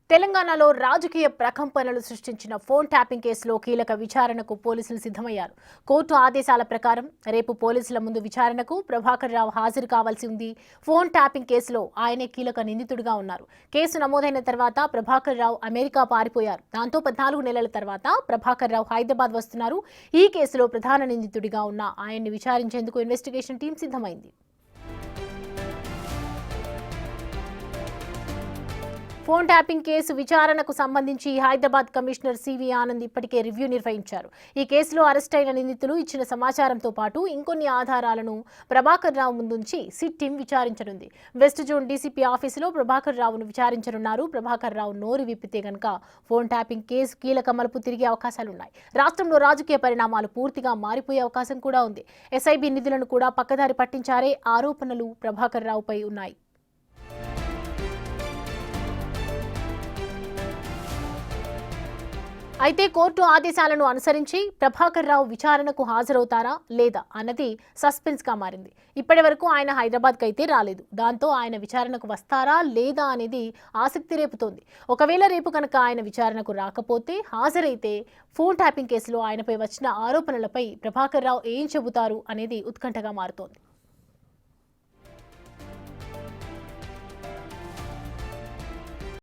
తెలంగాణలో రాజకీయ ప్రకంపనలు సృష్టించిన ఫోన్ ట్యాపింగ్ కేసులో కీలక విచారణకు పోలీసులు సిద్ధమయ్యారు. కోర్టు ఆదేశాల ప్రకారం రేపు పోలీసుల ముందు విచారణకు ప్రభాకర్ రావు హాజరు కావాల్సి ఉంది. ఫోన్ ట్యాపింగ్ కేసులో ఆయనే కీలక నిందితుడిగా ఉన్నారు. కేసు నమోదైన తర్వాత ప్రభాకర్ రావు అమెరికా పారిపోయారు. దాంతో 14 నెలల తర్వాత ప్రభాకర్ రావు హైదరాబాద్ వస్తున్నారు. ఈ కేసులో ప్రధాన నిందితుడిగా ఉన్న ఆయన్ని విచారించేందుకు ఇన్వెస్టిగేషన్ టీం సిద్ధమైంది. ఫోన్ ట్యాపింగ్ కేసు విచారణకు సంబంధించి హైదరాబాద్ కమిషనర్ సివి ఆనంద్ ఇప్పటికే రివ్యూ నిర్వహించారు. ఈ కేసులో అరెస్ట్ అయిన నిందితులు ఇచ్చిన సమాచారంతో పాటు ఇంకొన్ని ఆధారాలను ప్రభాకర్ రావు ముందుంచి సిట్ టీం విచారించనుంది. వెస్ట్ జోన్ డీసీపీ ఆఫీసులో ప్రభాకర్ రావును విచారించనున్నారు. ప్రభాకర్ రావు నోరు విప్పితే గనక ఫోన్ ట్యాపింగ్ కేసు కీలక మలుపు తిరిగే అవకాశాలున్నాయి. రాష్ట్రంలో రాజకీయ పరిణామాలు పూర్తిగా మారిపోయే అవకాశం కూడా ఉంది. ఎస్ఐబి నిధులను కూడా పక్కదారి పట్టించారే ఆరోపణలు ప్రభాకర్ రావుపై ఉన్నాయి. అయితే కోర్టు ఆదేశాలను అనుసరించి ప్రభాకర్ రావు విచారణకు హాజరవుతారా లేదా అన్నది సస్పెన్స్ గా మారింది. ఇప్పటి వరకు ఆయన హైదరాబాద్కి అయితే రాలేదు. దాంతో ఆయన విచారణకు వస్తారా లేదా అనేది ఆసక్తి రేపుతోంది. ఒకవేళ రేపు కనుక ఆయన విచారణకు రాకపోతే, హాజరైతే ఫోన్ ట్యాపింగ్ కేసులో ఆయనపై వచ్చిన ఆరోపణలపై ప్రభాకర్ రావు ఏం చెబుతారు అనేది ఉత్కంఠగా మారుతోంది.